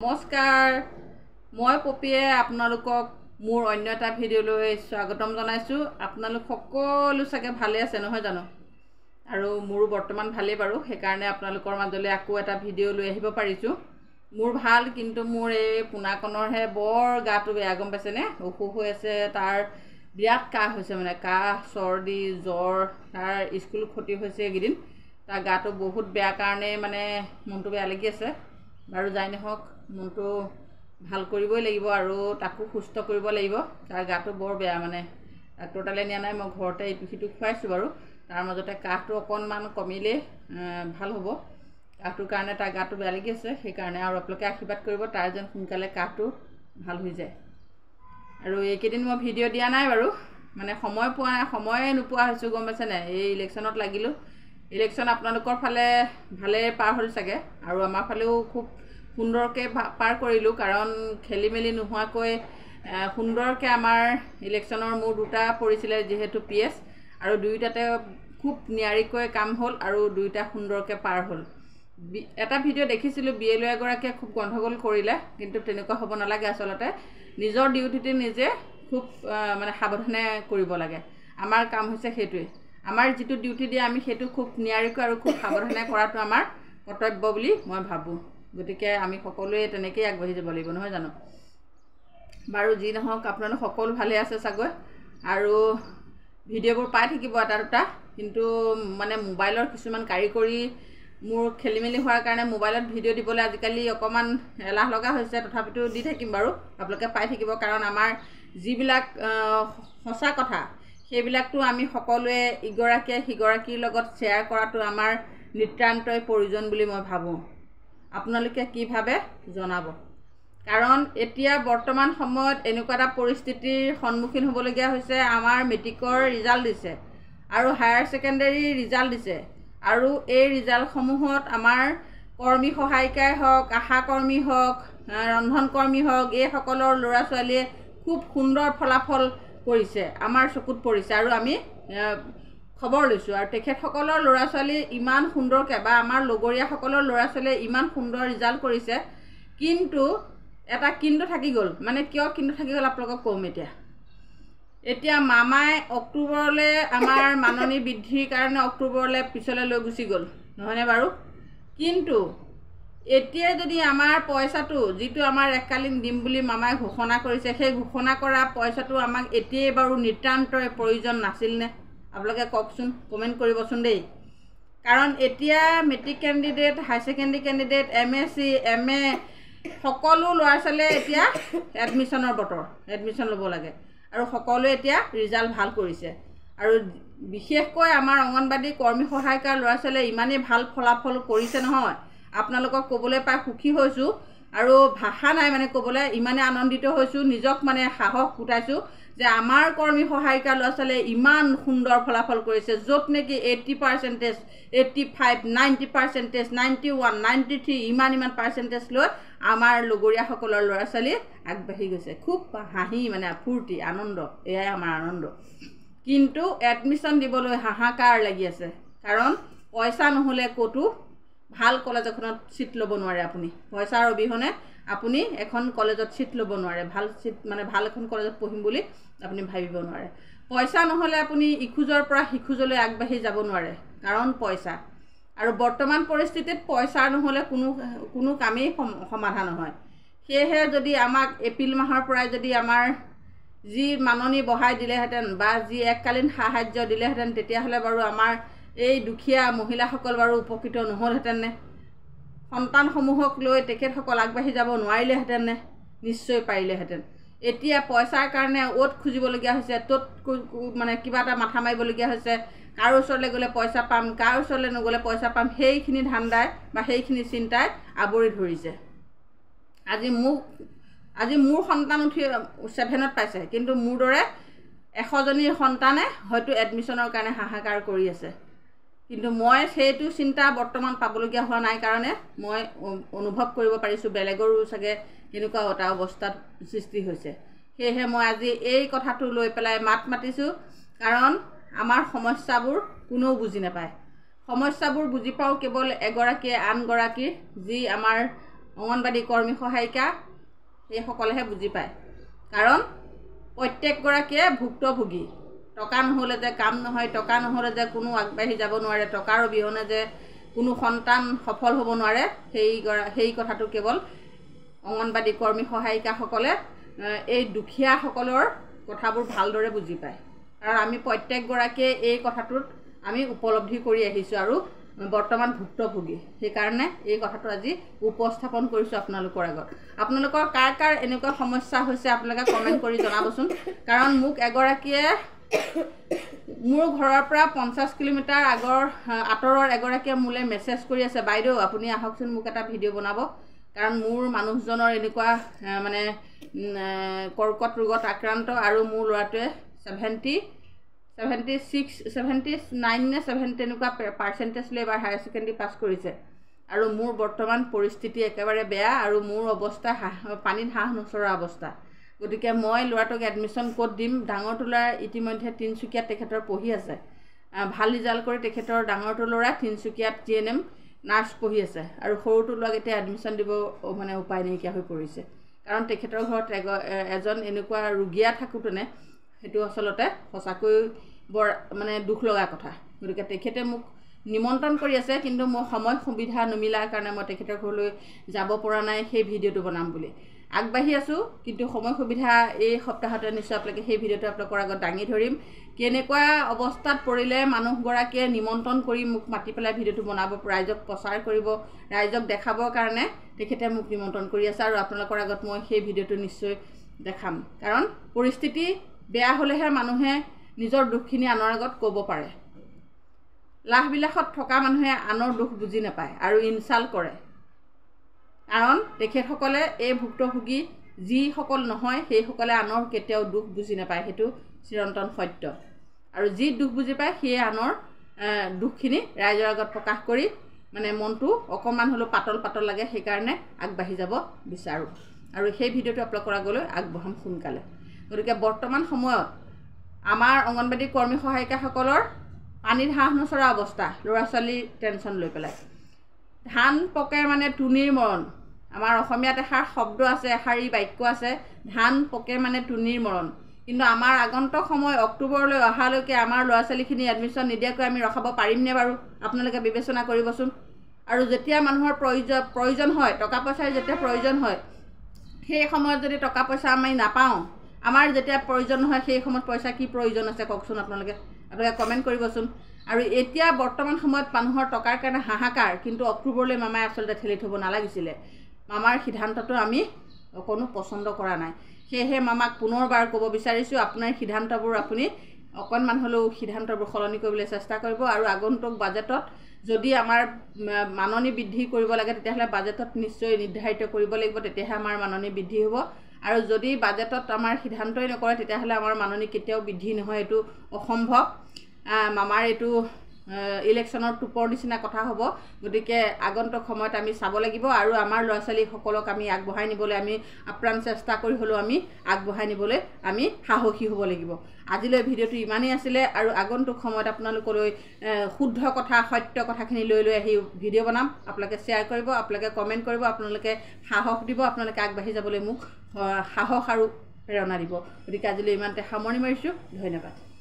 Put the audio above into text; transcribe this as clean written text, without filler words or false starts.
নমস্কাৰ মই পপিয়ে আপোনালোকক মোৰ অন্য এটা ভিডিঅ'লৈ স্বাগতম জনাইছো। আপোনালোক সকলো চাগে ভালে আছে নহয় জানো? আৰু মোৰো বৰ্তমান ভালেই বাৰু, সেইকাৰণে আপোনালোকৰ মাজলৈ আকৌ এটা ভিডিঅ' লৈ আহিব পাৰিছো। মোৰ ভাল, কিন্তু মোৰ এই পোনাকণৰহে বৰ গাটো বেয়া, গম পাইছেনে? অসুখ হৈ আছে, তাৰ বিৰাট কাহ হৈছে, মানে কাহ চৰ্দি জ্বৰ, তাৰ স্কুল ক্ষতি হৈছে এইকেইদিন। তাৰ গাটো বহুত বেয়া কাৰণে মানে মনটো বেয়া লাগি আছে। বাৰু যাই নহওক, মনটো ভাল কৰিবই লাগিব আৰু তাকো সুস্থ কৰিব লাগিব। তাৰ গাটো বৰ বেয়া, মানে ডাক্তৰ তালৈ নিয়া নাই, মই ঘৰতে ইটো সিটো খুৱাইছোঁ বাৰু। তাৰ মাজতে কাহটো অকণমান কমিলেই ভাল হ'ব। কাহটোৰ কাৰণে তাৰ গাটো বেয়া লাগি আছে, সেইকাৰণে আৰু আপোনালোকে আশীৰ্বাদ কৰিব তাৰ যেন সোনকালে কাহটো ভাল হৈ যায়। আৰু এইকেইদিন মই ভিডিঅ' দিয়া নাই বাৰু, মানে সময়ে নোপোৱা হৈছোঁ, গম পাইছেনে? এই ইলেকশ্যনত লাগিলোঁ। ইলেকশ্যন আপোনালোকৰ ফালে ভালে পাৰ হ'ল চাগে, আৰু আমাৰ ফালেও খুব সুন্দৰকৈ পাৰ কৰিলোঁ, কাৰণ খেলি মেলি নোহোৱাকৈ সুন্দৰকৈ আমাৰ ইলেকশ্যনৰ মোৰ দুটা পৰিছিলে যিহেতু PS, আৰু দুয়োটাতে খুব নিয়াৰিকৈ কাম হ'ল আৰু দুয়োটা সুন্দৰকৈ পাৰ হ'ল। এটা ভিডিঅ' দেখিছিলোঁ BLO এগৰাকীয়ে খুব গণ্ডগোল কৰিলে, কিন্তু তেনেকুৱা হ'ব নালাগে। আচলতে নিজৰ ডিউটিটো নিজে খুব মানে সাৱধানে কৰিব লাগে। আমাৰ কাম হৈছে সেইটোৱে, আমাৰ যিটো ডিউটি দিয়ে আমি সেইটো খুব নিয়াৰিকৈ আৰু খুব সাৱধানে কৰাটো আমাৰ কৰ্তব্য বুলি মই ভাবোঁ। গতিকে আমি সকলোৱে তেনেকৈয়ে আগবাঢ়ি যাব লাগিব, নহয় জানো? বাৰু যি নহওক, আপোনালোক সকলো ভালে আছে চাগৈ, আৰু ভিডিঅ'বোৰ পাই থাকিব এটা দুটা। কিন্তু মানে মোবাইলৰ কিছুমান কাৰিকৰী মোৰ খেলি মেলি হোৱাৰ কাৰণে মোবাইলত ভিডিঅ' দিবলৈ আজিকালি অকণমান এলাহ লগা হৈছে। তথাপিতো দি থাকিম বাৰু, আপোনালোকে পাই থাকিব, কাৰণ আমাৰ যিবিলাক সঁচা কথা সেইবিলাকতো আমি সকলোৱে ইগৰাকীয়ে সিগৰাকীৰ লগত শ্বেয়াৰ কৰাটো আমাৰ নিতান্তই প্ৰয়োজন বুলি মই ভাবোঁ। আপোনালোকে কি ভাবে জনাব, কাৰণ এতিয়া বৰ্তমান সময়ত এনেকুৱা এটা পৰিস্থিতিৰ সন্মুখীন হ'বলগীয়া হৈছে। আমাৰ মেট্ৰিকৰ ৰিজাল্ট দিছে আৰু হায়াৰ ছেকেণ্ডেৰী ৰিজাল্ট দিছে, আৰু এই ৰিজাল্টসমূহত আমাৰ কৰ্মী সহায়িকাই হওক, আশা কৰ্মী হওক, ৰন্ধনকৰ্মী হওক, এইসকলৰ ল'ৰা ছোৱালীয়ে খুব সুন্দৰ ফলাফল কৰিছে, আমাৰ চকুত পৰিছে, আৰু আমি খবৰ লৈছোঁ। আৰু তেখেতসকলৰ ল'ৰা ছোৱালী ইমান সুন্দৰকৈ, বা আমাৰ লগৰীয়াসকলৰ ল'ৰা ছোৱালীয়ে ইমান সুন্দৰ ৰিজাল্ট কৰিছে। কিন্তু এটা কিন্তু থাকি গ'ল, মানে কিয় কিন্তু থাকি গ'ল আপোনালোকক ক'ম। এতিয়া মামাই অক্টোবৰলৈ আমাৰ মাননি বৃদ্ধিৰ কাৰণে অক্টোবৰলৈ পিছলৈ লৈ গুচি গ'ল, নহয়নে বাৰু? কিন্তু এতিয়াই যদি আমাৰ পইচাটো, যিটো আমাৰ এককালীন দিম বুলি মামাই ঘোষণা কৰিছে, সেই ঘোষণা কৰা পইচাটো আমাক এতিয়াই বাৰু নিতান্তই প্ৰয়োজন নাছিলনে? আপোনালোকে কওকচোন, কমেণ্ট কৰিবচোন দেই। কাৰণ এতিয়া matric candidate, higher secondary candidate, MSc MA সকলো ল'ৰা ছোৱালীয়ে এতিয়া এডমিশ্যনৰ বতৰ, এডমিশ্যন ল'ব লাগে, আৰু সকলোৱে এতিয়া ৰিজাল্ট ভাল কৰিছে। আৰু বিশেষকৈ আমাৰ অংগনবাদী কৰ্মী সহায়িকাৰ ল'ৰা ছোৱালীয়ে ইমানেই ভাল ফলাফল কৰিছে নহয়, আপোনালোকক ক'বলৈ পাই সুখী হৈছোঁ, আৰু ভাষা নাই মানে ক'বলৈ, ইমানে আনন্দিত হৈছোঁ, নিজক মানে সাহস গোটাইছোঁ যে আমাৰ কৰ্মী সহায়িকাৰ ল'ৰা ছোৱালীয়ে ইমান সুন্দৰ ফলাফল কৰিছে, য'ত নেকি 80%, 85, 90%, 91, 93 ইমান পাৰ্চেণ্টেজ লৈ আমাৰ লগৰীয়াসকলৰ ল'ৰা ছোৱালী আগবাঢ়ি গৈছে। খুব হাঁহি, মানে ফূৰ্তি, আনন্দ, এয়াই আমাৰ আনন্দ। কিন্তু এডমিশ্যন দিবলৈ হাহাকাৰ লাগি আছে, কাৰণ পইচা নহ'লে ক'তো ভাল কলেজ এখনত ছিট ল'ব নোৱাৰে। আপুনি পইচাৰ অবিহনে আপুনি এখন কলেজত ছিট ল'ব নোৱাৰে, ভাল ছিট, মানে ভাল এখন কলেজত পঢ়িম বুলি আপুনি ভাবিব নোৱাৰে। পইচা নহ'লে আপুনি ইখোজৰ পৰা সিখোজলৈ আগবাঢ়ি যাব নোৱাৰে, কাৰণ পইচা। আৰু বৰ্তমান পৰিস্থিতিত পইচা নহ'লে কোনো কামেই সমাধান নহয়। সেয়েহে যদি আমাক এপ্ৰিল মাহৰ পৰাই যদি আমাৰ যি মাননি বঢ়াই দিলেহেঁতেন, বা যি এককালীন সাহাৰ্য দিলেহেঁতেন, তেতিয়াহ'লে বাৰু আমাৰ এই দুখীয়া মহিলাসকল বাৰু উপকৃত নহ'লহেঁতেননে? সন্তানসমূহক লৈ তেখেতসকল আগবাঢ়ি যাব নোৱাৰিলেহেঁতেননে? নিশ্চয় পাৰিলেহেঁতেন। এতিয়া পইচাৰ কাৰণে অ'ত খুজিবলগীয়া হৈছে, ত'ত মানে কিবা এটা মাথা মাৰিবলগীয়া হৈছে। কাৰো ওচৰলৈ গ'লে পইচা পাম, কাৰো ওচৰলৈ নগ'লে পইচা পাম, সেইখিনি ধান্দাই বা সেইখিনি চিন্তাই আৱৰি ধৰিছে। আজি মোৰ সন্তান উঠি 7ত পাইছে, কিন্তু মোৰ দৰে 100জনীৰ সন্তানে হয়তো এডমিশ্যনৰ কাৰণে হাহাকাৰ কৰি আছে। কিন্তু মই সেইটো চিন্তা বৰ্তমান পাবলগীয়া হোৱা নাই কাৰণে মই অনুভৱ কৰিব পাৰিছোঁ বেলেগৰো চাগে এনেকুৱা এটা অৱস্থাত সৃষ্টি হৈছে। সেয়েহে মই আজি এই কথাটো লৈ পেলাই মাত মাতিছোঁ, কাৰণ আমাৰ সমস্যাবোৰ কোনেও বুজি নাপায়। সমস্যাবোৰ বুজি পাওঁ কেৱল এগৰাকীয়ে আনগৰাকীৰ, যি আমাৰ অংগনবাড়ী কৰ্মী সহায়িকা এইসকলেহে বুজি পায়। কাৰণ প্ৰত্যেকগৰাকীয়ে ভুক্তভোগী। টকা নহ'লে যে কাম নহয়, টকা নহ'লে যে কোনো আগবাঢ়ি যাব নোৱাৰে, টকাৰ অবিহনে যে কোনো সন্তান সফল হ'ব নোৱাৰে, সেই কথাটো কেৱল অংগনবাড়ী কৰ্মী সহায়িকাসকলে এই দুখীয়াসকলৰ কথাবোৰ ভালদৰে বুজি পায়। কাৰণ আমি প্ৰত্যেকগৰাকীয়ে এই কথাটোত আমি উপলব্ধি কৰি আহিছোঁ আৰু বৰ্তমান ভুক্তভোগী। সেইকাৰণে এই কথাটো আজি উপস্থাপন কৰিছোঁ আপোনালোকৰ আগত। আপোনালোকৰ কাৰ কাৰ এনেকুৱা সমস্যা হৈছে আপোনালোকে কমেণ্ট কৰি জনাবচোন। কাৰণ মোক এগৰাকীয়ে মোৰ ঘৰৰ পৰা 50 কিলোমিটাৰ আঁতৰৰ এগৰাকীয়ে মোলৈ মেছেজ কৰি আছে, বাইদেউ আপুনি আহকচোন, মোক এটা ভিডিঅ' বনাব। কাৰণ মোৰ মানুহজনৰ এনেকুৱা মানে কৰ্কট ৰোগত আক্ৰান্ত আৰু মোৰ ল'ৰাটোৱে 79 নে 70 তেনেকুৱা পাৰ্চেণ্টেজ লৈ এবাৰ হায়াৰ ছেকেণ্ডেৰী পাছ কৰিছে। আৰু মোৰ বৰ্তমান পৰিস্থিতি একেবাৰে বেয়া আৰু মোৰ অৱস্থা পানীত হাঁহ নচৰা অৱস্থা। গতিকে মই ল'ৰাটোক এডমিশ্যন ক'ত দিম? ডাঙৰটো ল'ৰা ইতিমধ্যে তিনিচুকীয়াত তেখেতৰ পঢ়ি আছে। ভাল ৰিজাল্ট কৰি তেখেতৰ ডাঙৰটো ল'ৰা তিনিচুকীয়াত GNM নাৰ্ছ পঢ়ি আছে আৰু সৰুটো ল'ৰাক এতিয়া এডমিশ্যন দিব মানে উপায় নাইকিয়া হৈ পৰিছে। কাৰণ তেখেতৰ ঘৰত এজন এনেকুৱা ৰোগীয়া থাকোঁতেনে সেইটো আচলতে সঁচাকৈ বৰ মানে দুখ লগা কথা। গতিকে তেখেতে মোক নিমন্ত্ৰণ কৰি আছে, কিন্তু মই সময় সুবিধা নিমিলাৰ কাৰণে মই তেখেতৰ ঘৰলৈ যাব পৰা নাই সেই ভিডিঅ'টো বনাম বুলি। আগবাঢ়ি আছোঁ, কিন্তু সময় সুবিধা এই সপ্তাহতে নিশ্চয় আপোনালোকে সেই ভিডিঅ'টো আপোনালোকৰ আগত দাঙি ধৰিম। কেনেকুৱা অৱস্থাত পৰিলে মানুহগৰাকীয়ে নিমন্ত্ৰণ কৰি মোক মাতি পেলাই ভিডিঅ'টো বনাব, ৰাইজক প্ৰচাৰ কৰিব, ৰাইজক দেখাবৰ কাৰণে তেখেতে মোক নিমন্ত্ৰণ কৰি আছে। আৰু আপোনালোকৰ আগত মই সেই ভিডিঅ'টো নিশ্চয় দেখাম। কাৰণ পৰিস্থিতি বেয়া হ'লেহে মানুহে নিজৰ দুখখিনি আনৰ আগত ক'ব পাৰে। লাহবিলাসত থকা মানুহে আনৰ দুখ বুজি নাপায় আৰু ইনচাল্ট কৰে। কাৰণ তেখেতসকলে এই ভুক্তভোগী যিসকল নহয় সেইসকলে আনৰ কেতিয়াও দুখ বুজি নাপায়, সেইটো চিৰন্তন সত্য। আৰু যি দুখ বুজি পায় সেয়ে আনৰ দুখখিনি ৰাইজৰ আগত প্ৰকাশ কৰি মানে মনটো অকণমান হ'লেও পাতল লাগে, সেইকাৰণে আগবাঢ়ি যাব বিচাৰোঁ। আৰু সেই ভিডিঅ'টো আপোনালোকৰ আগলৈ আগবঢ়াম সোনকালে। গতিকে বৰ্তমান সময়ত আমাৰ অংগনবাড়ী কৰ্মী সহায়িকাসকলৰ পানীত হাঁহ নচৰা অৱস্থা, ল'ৰা ছোৱালীৰ টেনশ্যন লৈ পেলাই। ধান পকে মানে তুনিৰ মৰণ। আমাৰ অসমীয়াত এষাৰ শব্দ আছে, এষাৰী বাক্য আছে, ধান পকে মানে তুনিৰ মৰণ। কিন্তু আমাৰ আগন্তুক সময় অক্টোবৰলৈ অহালৈকে আমাৰ ল'ৰা ছোৱালীখিনি এডমিশ্যন নিদিয়াকৈ আমি ৰখাব পাৰিমনে বাৰু? আপোনালোকে বিবেচনা কৰিবচোন। আৰু যেতিয়া মানুহৰ প্ৰয়োজন হয়, টকা পইচাৰ যেতিয়া প্ৰয়োজন হয়, সেই সময়ত যদি টকা পইচা আমি নাপাওঁ, আমাৰ যেতিয়া প্ৰয়োজন হয় সেই সময়ত পইচা কি প্ৰয়োজন আছে কওকচোন আপোনালোকে কমেণ্ট কৰিবচোন। আৰু এতিয়া বৰ্তমান সময়ত মানুহৰ টকাৰ কাৰণে হাহাকাৰ, কিন্তু অক্টোবৰলৈ মামাই আচলতে ঠেলি থ'ব নালাগিছিলে। মামাৰ সিদ্ধান্তটো আমি অকণো পচন্দ কৰা নাই। সেয়েহে মামাক পুনৰবাৰ ক'ব বিচাৰিছোঁ, আপোনাৰ সিদ্ধান্তবোৰ আপুনি অকণমান হ'লেও সিদ্ধান্তবোৰ সলনি কৰিবলৈ চেষ্টা কৰিব। আৰু আগন্তুক বাজেটত যদি আমাৰ মাননি বৃদ্ধি কৰিব লাগে, তেতিয়াহ'লে বাজেটত নিশ্চয় নিৰ্ধাৰিত কৰিব লাগিব, তেতিয়াহে আমাৰ মাননি বৃদ্ধি হ'ব। আৰু যদি বাজেটত আমাৰ সিদ্ধান্তই নকৰে, তেতিয়াহ'লে আমাৰ মাননি কেতিয়াও বৃদ্ধি নহয়, এইটো অসম্ভৱ। মামাৰ এইটো ইলেকশ্যনৰ টুপৰ নিচিনা কথা হ'ব। গতিকে আগন্তুক সময়ত আমি চাব লাগিব আৰু আমাৰ ল'ৰা ছোৱালীসকলক আমি আগবঢ়াই নিবলৈ আমি আপ্ৰাণ চেষ্টা কৰি হ'লেও আমি আগবঢ়াই নিবলৈ আমি সাহসী হ'ব লাগিব। আজিলৈ ভিডিঅ'টো ইমানেই আছিলে আৰু আগন্তুক সময়ত আপোনালোকলৈ শুদ্ধ কথা, সত্য কথাখিনি লৈ আহি ভিডিঅ' বনাম। আপোনালোকে শ্বেয়াৰ কৰিব, আপোনালোকে কমেণ্ট কৰিব, আপোনালোকে সাহস দিব, আপোনালোকে আগবাঢ়ি যাবলৈ মোক সাহস আৰু প্ৰেৰণা দিব। গতিকে আজিলৈ ইমানতে সামৰণি মাৰিছোঁ। ধন্যবাদ।